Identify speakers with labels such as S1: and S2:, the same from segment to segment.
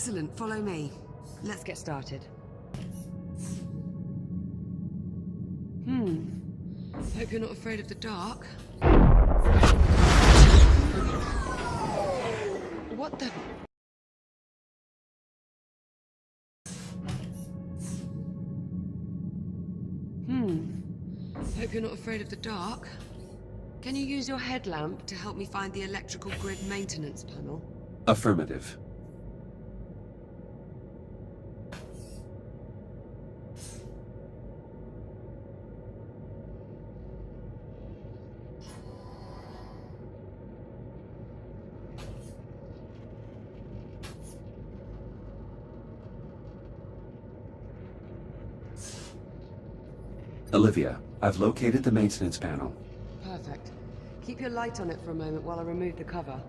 S1: Excellent, follow me. Let's get started. Hope you're not afraid of the dark. What the... Hope you're not afraid of the dark. Can you use your headlamp to help me find the electrical grid maintenance panel?
S2: Affirmative. Olivia, I've located the maintenance panel.
S1: Perfect. Keep your light on it for a moment while I remove the cover.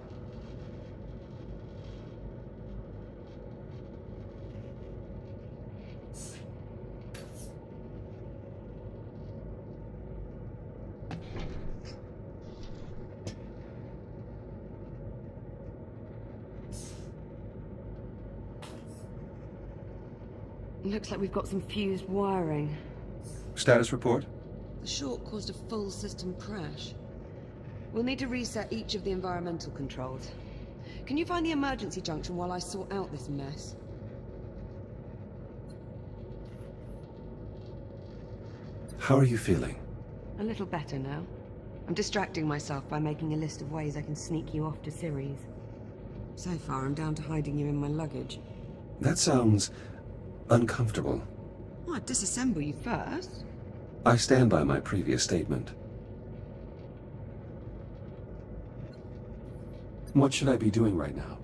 S1: Looks like we've got some fused wiring.
S2: Status report?
S1: The short caused a full system crash. We'll need to reset each of the environmental controls. Can you find the emergency junction while I sort out this mess?
S2: How are you feeling?
S1: A little better now. I'm distracting myself by making a list of ways I can sneak you off to Ceres. So far, I'm down to hiding you in my luggage.
S2: That sounds... uncomfortable.
S1: Well, I'd disassemble you first.
S2: I stand by my previous statement. What should I be doing right now?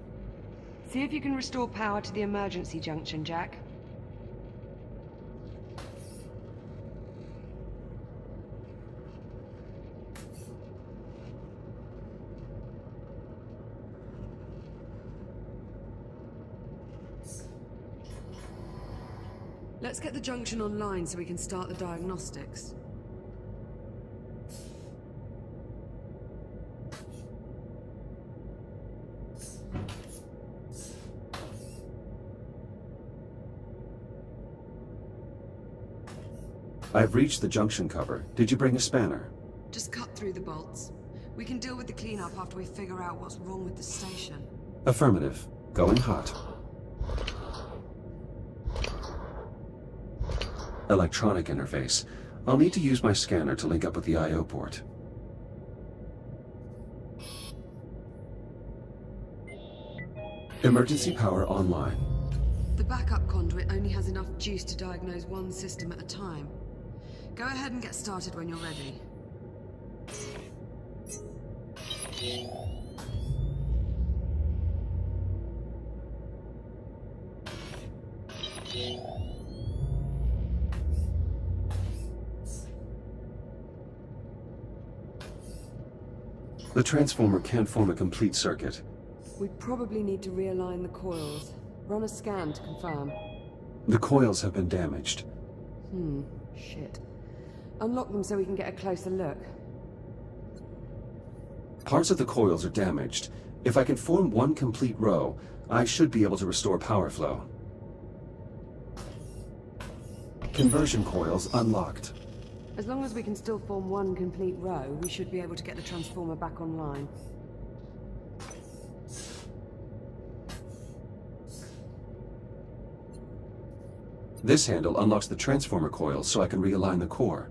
S1: See if you can restore power to the emergency junction, Jack. Let's get the junction online so we can start the diagnostics.
S2: I've reached the junction cover. Did you bring a spanner?
S1: Just cut through the bolts. We can deal with the cleanup after we figure out what's wrong with the station.
S2: Affirmative. Going hot. Electronic interface. I'll need to use my scanner to link up with the I/O port. Emergency power online.
S1: The backup conduit only has enough juice to diagnose one system at a time. Go ahead and get started when you're ready.
S2: The transformer can't form a complete circuit.
S1: We probably need to realign the coils. Run a scan to confirm.
S2: The coils have been damaged.
S1: Shit. Unlock them so we can get a closer look.
S2: Parts of the coils are damaged. If I can form one complete row, I should be able to restore power flow. Conversion coils unlocked.
S1: As long as we can still form one complete row, we should be able to get the transformer back online.
S2: This handle unlocks the transformer coils so I can realign the core.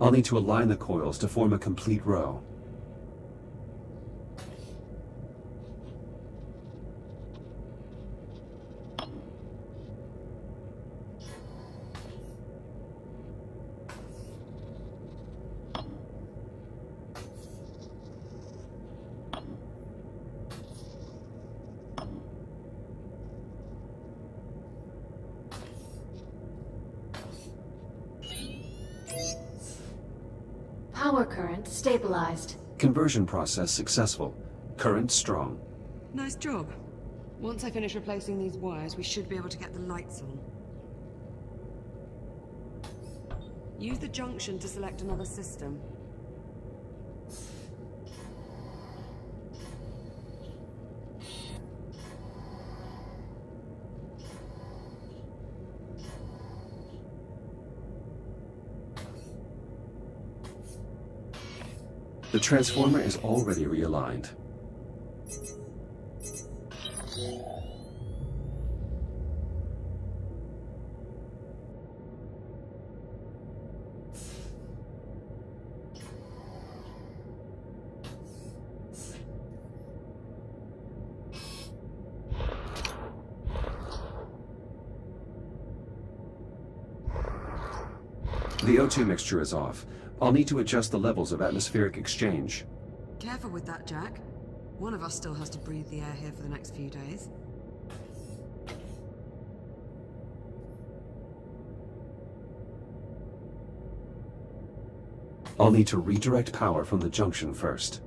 S2: I'll need to align the coils to form a complete row.
S3: Power current stabilized.
S2: Conversion process successful. Current strong.
S1: Nice job. Once I finish replacing these wires, we should be able to get the lights on. Use the junction to select another system.
S2: The transformer is already realigned. The O2 mixture is off. I'll need to adjust the levels of atmospheric exchange.
S1: Careful with that, Jack. One of us still has to breathe the air here for the next few days.
S2: I'll need to redirect power from the junction first.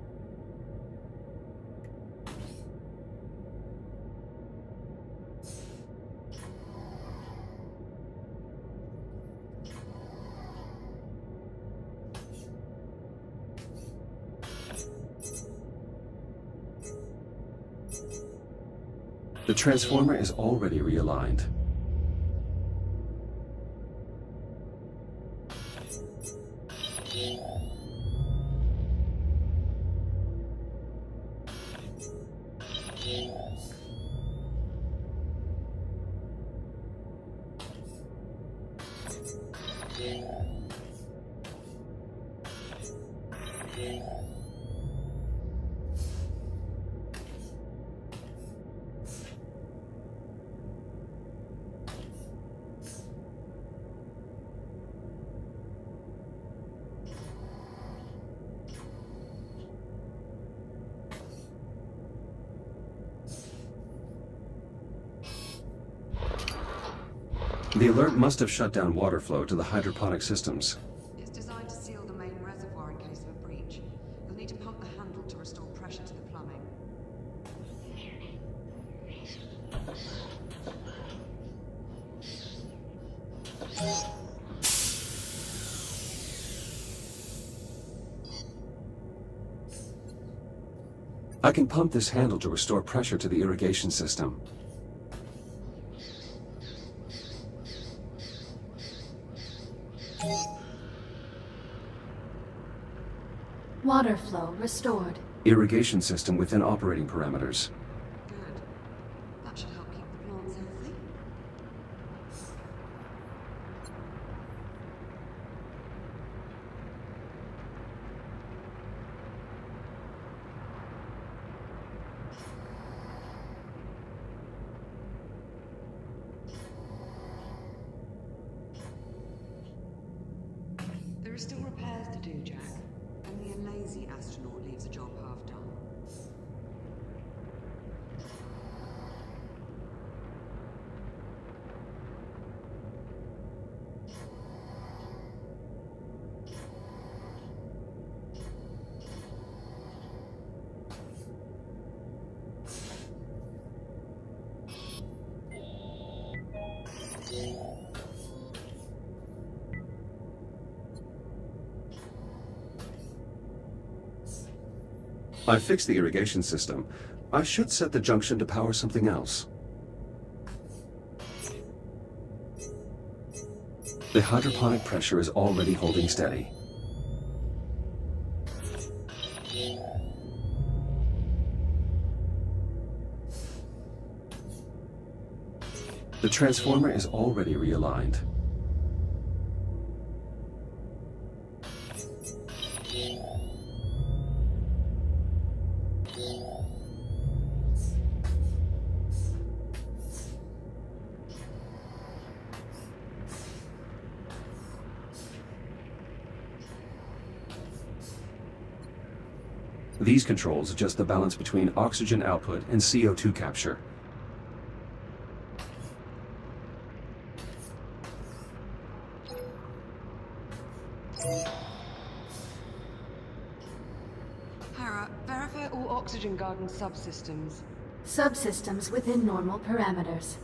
S2: The transformer is already realigned. The alert must have shut down water flow to the hydroponic systems.
S1: It's designed to seal the main reservoir in case of a breach. You'll need to pump the handle to restore pressure to the plumbing.
S2: I can pump this handle to restore pressure to the irrigation system.
S3: Water flow restored.
S2: Irrigation system within operating parameters.
S1: Good. That should help keep the plants healthy. There are still repairs to do, Jack. Only a lazy astronaut leaves a job half done.
S2: I fixed the irrigation system. I should set the junction to power something else. The hydroponic pressure is already holding steady. The transformer is already realigned. These controls adjust the balance between oxygen output and CO2 capture.
S1: Hera, verify all oxygen garden subsystems.
S3: Subsystems within normal parameters.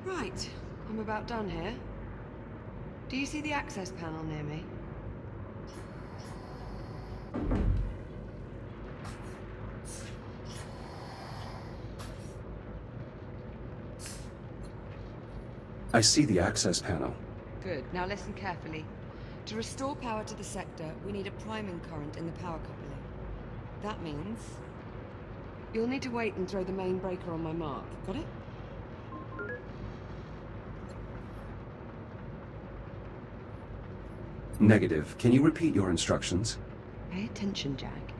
S1: Right, I'm about done here. Do you see the access panel near me?
S2: I see the access panel.
S1: Good. Now listen carefully. To restore power to the sector, we need a priming current in the power coupling. That means you'll need to wait and throw the main breaker on my mark. Got it?
S2: Negative. Can you repeat your instructions?
S1: Pay attention, Jack.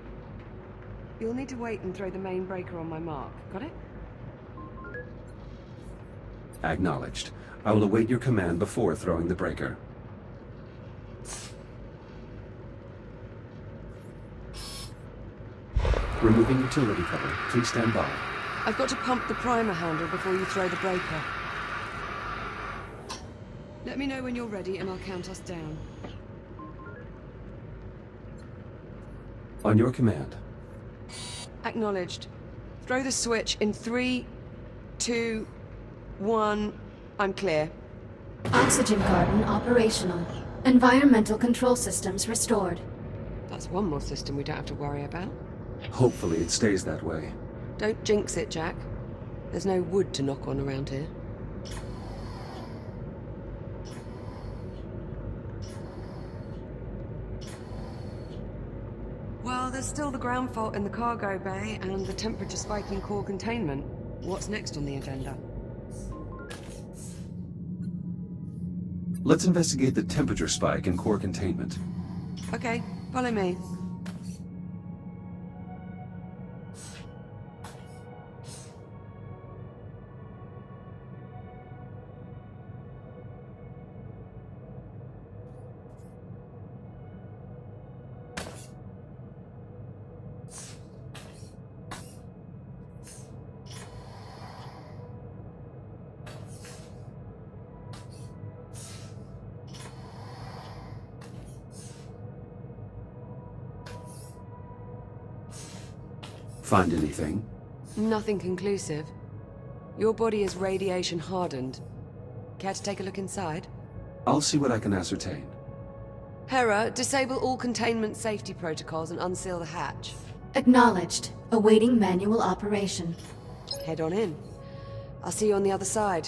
S1: You'll need to wait and throw the main breaker on my mark. Got it?
S2: Acknowledged. I will await your command before throwing the breaker. Removing utility cover. Please stand by.
S1: I've got to pump the primer handle before you throw the breaker. Let me know when you're ready and I'll count us down.
S2: On your command.
S1: Acknowledged. Throw the switch in 3, 2, 1. I'm clear.
S3: Oxygen garden operational. Environmental control systems restored.
S1: That's one more system we don't have to worry about.
S2: Hopefully it stays that way.
S1: Don't jinx it, Jack. There's no wood to knock on around here. Well, there's still the ground fault in the cargo bay and the temperature spike in core containment. What's next on the agenda?
S2: Let's investigate the temperature spike in core containment.
S1: Okay, follow me.
S2: Find anything?
S1: Nothing conclusive. Your body is radiation hardened. Care to take a look inside?
S2: I'll see what I can ascertain.
S1: Hera, disable all containment safety protocols and unseal the hatch.
S3: Acknowledged. Awaiting manual operation.
S1: Head on in. I'll see you on the other side.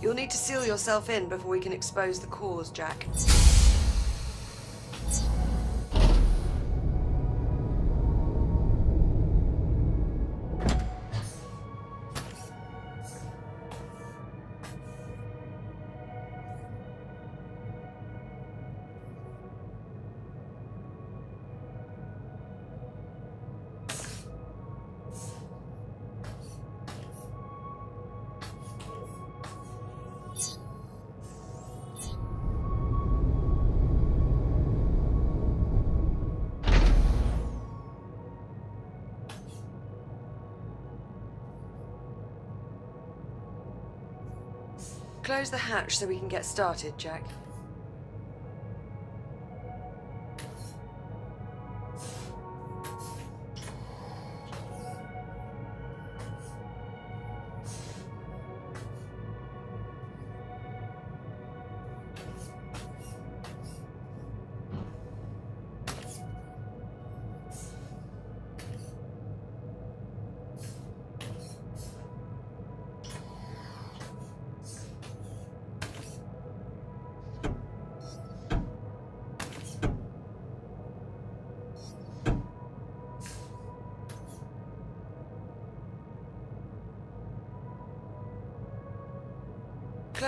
S1: You'll need to seal yourself in before we can expose the cause, Jack. Close the hatch so we can get started, Jack.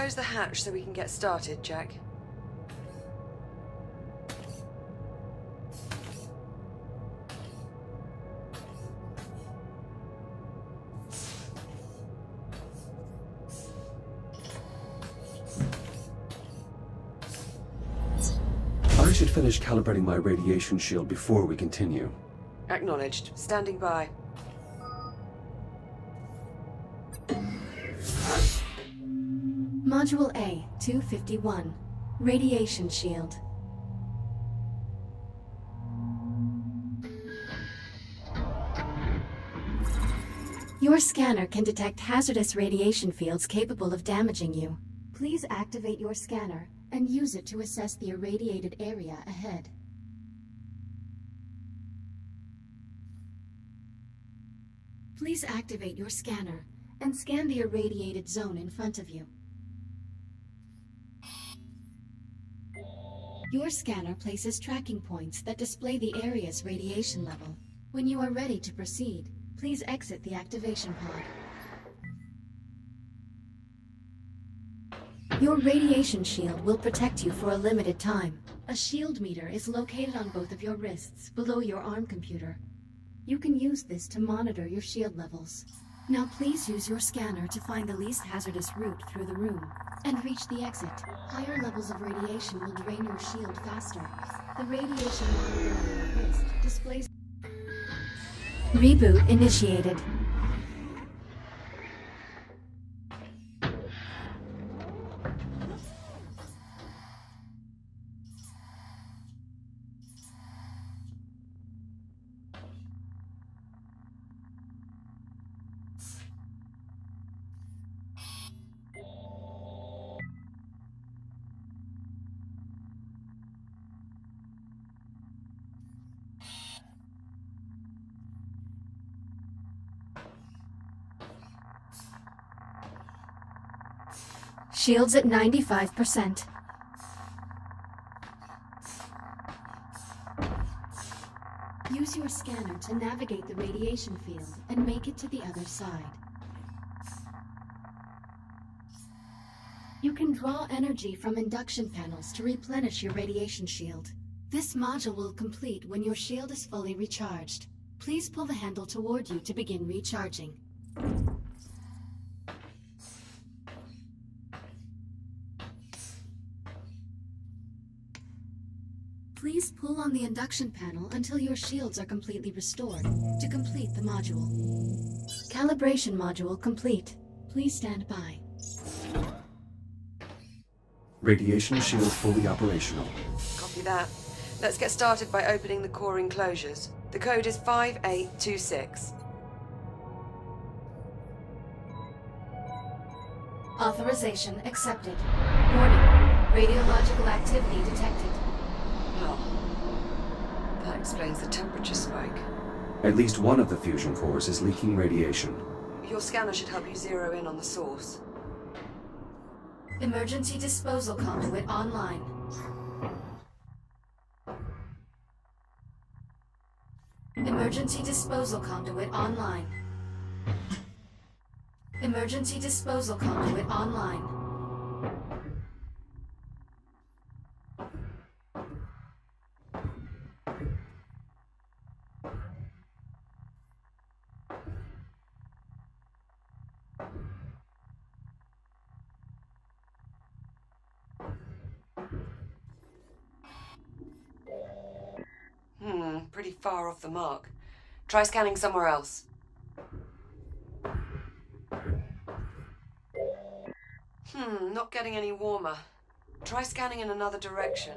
S1: close the hatch so we can get started, Jack?
S2: I should finish calibrating my radiation shield before we continue.
S1: Acknowledged. Standing by.
S3: Module A, 251. Radiation shield. Your scanner can detect hazardous radiation fields capable of damaging you. Please activate your scanner and use it to assess the irradiated area ahead. Please activate your scanner and scan the irradiated zone in front of you. Your scanner places tracking points that display the area's radiation level. When you are ready to proceed, please exit the activation pod. Your radiation shield will protect you for a limited time. A shield meter is located on both of your wrists below your arm computer. You can use this to monitor your shield levels. Now please use your scanner to find the least hazardous route through the room and reach the exit. Higher levels of radiation will drain your shield faster. The radiation monitor on your wrist displays... Reboot initiated. Shields at 95%. Use your scanner to navigate the radiation field and make it to the other side. You can draw energy from induction panels to replenish your radiation shield. This module will complete when your shield is fully recharged. Please pull the handle toward you to begin recharging. Please pull on the induction panel until your shields are completely restored to complete the module. Calibration module complete. Please stand by.
S2: Radiation shield fully operational.
S1: Copy that. Let's get started by opening the core enclosures. The code is 5826.
S3: Authorization accepted. Warning. Radiological activity detected.
S1: Well, that explains the temperature spike.
S2: At least one of the fusion cores is leaking radiation.
S1: Your scanner should help you zero in on the source.
S3: Emergency disposal conduit online. Emergency disposal conduit online. Emergency disposal conduit online.
S1: Pretty far off the mark. Try scanning somewhere else. Not getting any warmer. Try scanning in another direction.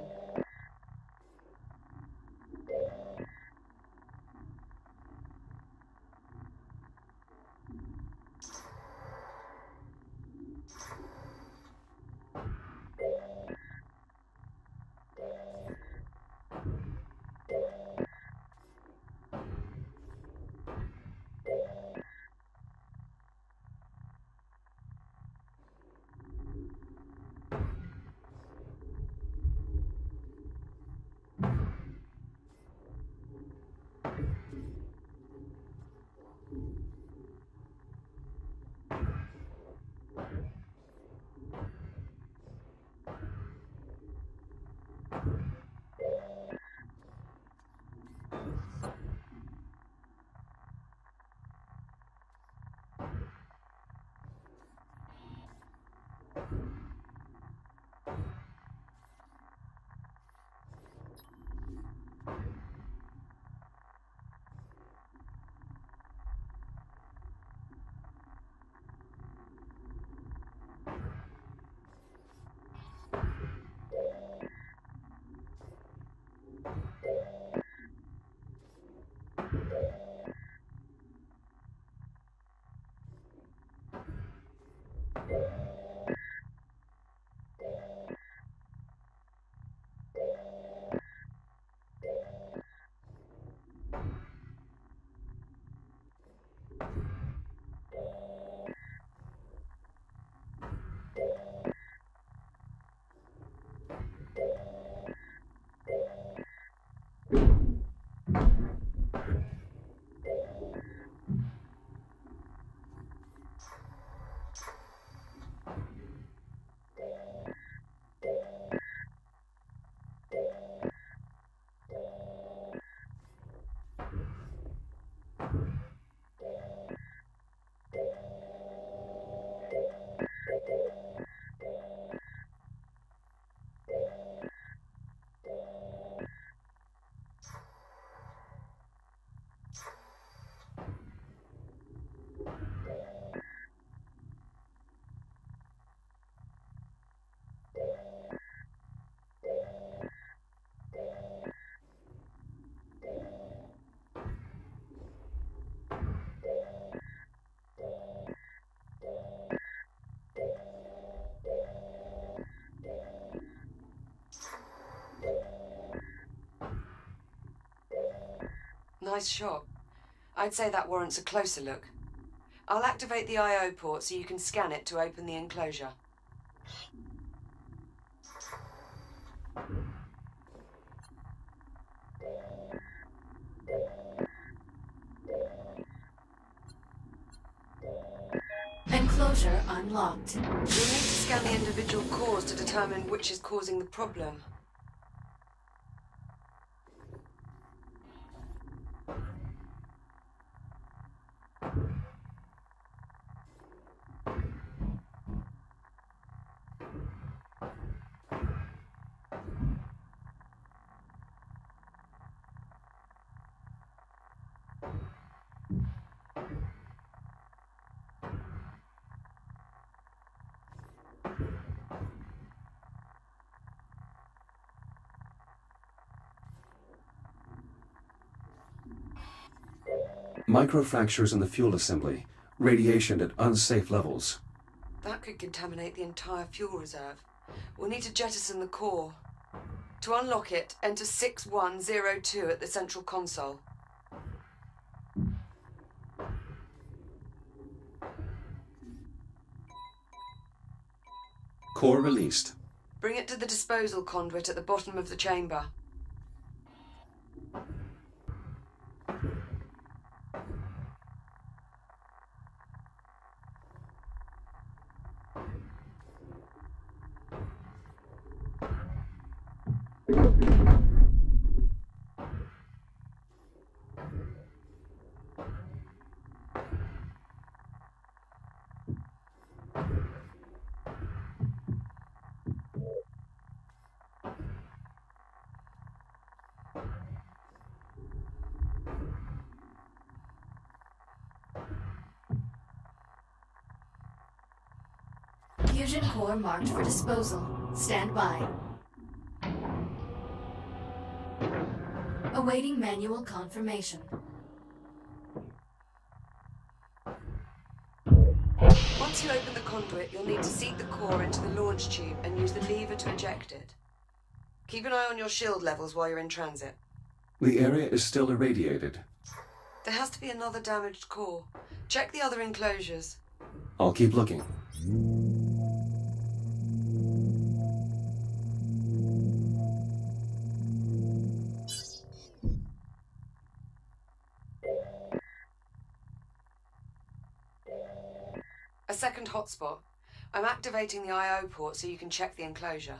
S1: Nice shot. I'd say that warrants a closer look. I'll activate the I/O port so you can scan it to open the enclosure.
S3: Enclosure unlocked.
S1: You'll need to scan the individual cores to determine which is causing the problem.
S2: Microfractures in the fuel assembly. Radiation at unsafe levels.
S1: That could contaminate the entire fuel reserve. We'll need to jettison the core. To unlock it, enter 6102 at the central console.
S2: Core released.
S1: Bring it to the disposal conduit at the bottom of the chamber.
S3: Fusion core marked for disposal. Stand by. Awaiting manual confirmation.
S1: Once you open the conduit, you'll need to seat the core into the launch tube and use the lever to eject it. Keep an eye on your shield levels while you're in transit.
S2: The area is still irradiated.
S1: There has to be another damaged core. Check the other enclosures.
S2: I'll keep looking.
S1: A second hotspot. I'm activating the I/O port so you can check the enclosure.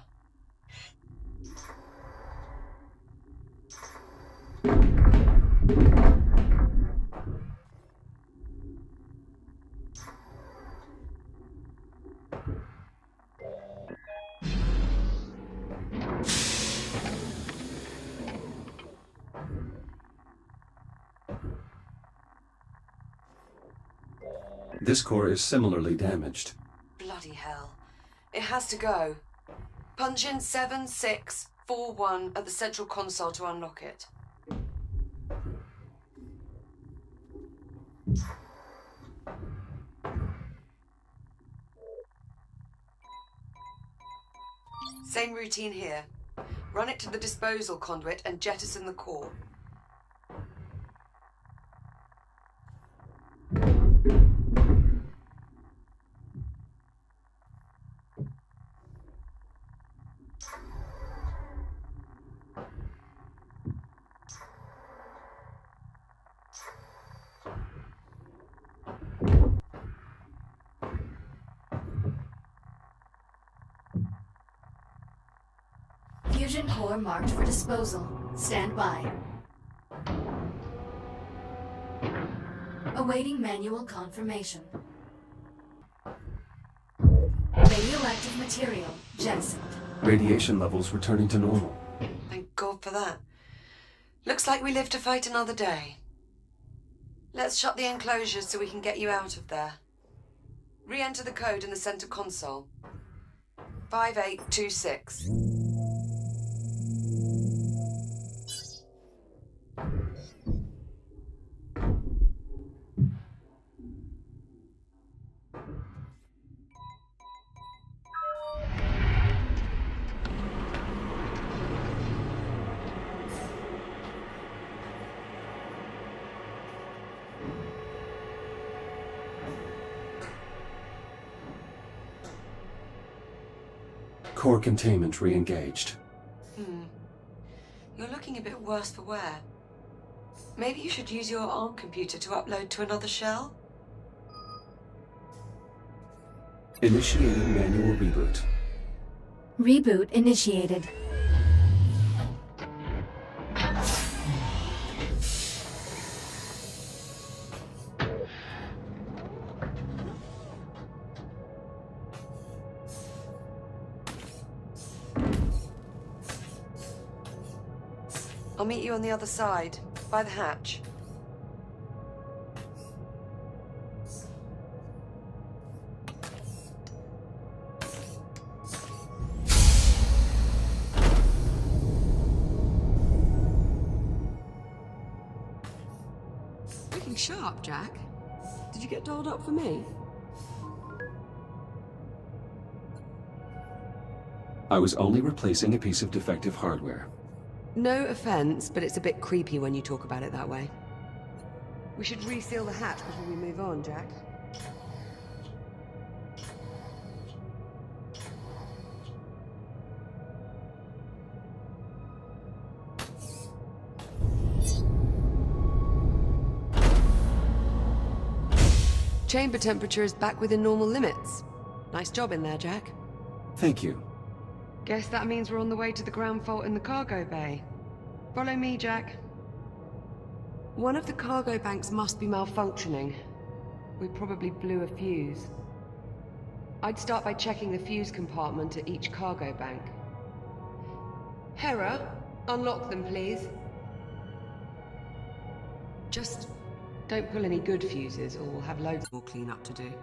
S2: This core is similarly damaged.
S1: Bloody hell. It has to go. Punch in 7641 at the central console to unlock it. Same routine here. Run it to the disposal conduit and jettison the core.
S3: Fusion core marked for disposal. Stand by. Awaiting manual confirmation. Radioactive material jettisoned.
S2: Radiation levels returning to normal.
S1: Thank God for that. Looks like we live to fight another day. Let's shut the enclosures so we can get you out of there. Re-enter the code in the center console. 5826.
S2: Core containment re-engaged.
S1: You're looking a bit worse for wear. Maybe you should use your ARM computer to upload to another shell?
S2: Initiating manual reboot.
S3: Reboot initiated.
S1: I'll meet you on the other side, by the hatch. Looking sharp, Jack. Did you get dolled up for me?
S2: I was only replacing a piece of defective hardware.
S1: No offense, but it's a bit creepy when you talk about it that way. We should reseal the hatch before we move on, Jack. Chamber temperature is back within normal limits. Nice job in there, Jack.
S2: Thank you.
S1: Guess that means we're on the way to the ground fault in the cargo bay. Follow me, Jack. One of the cargo banks must be malfunctioning. We probably blew a fuse. I'd start by checking the fuse compartment at each cargo bank. Hera, unlock them, please. Just don't pull any good fuses, or we'll have loads more cleanup to do.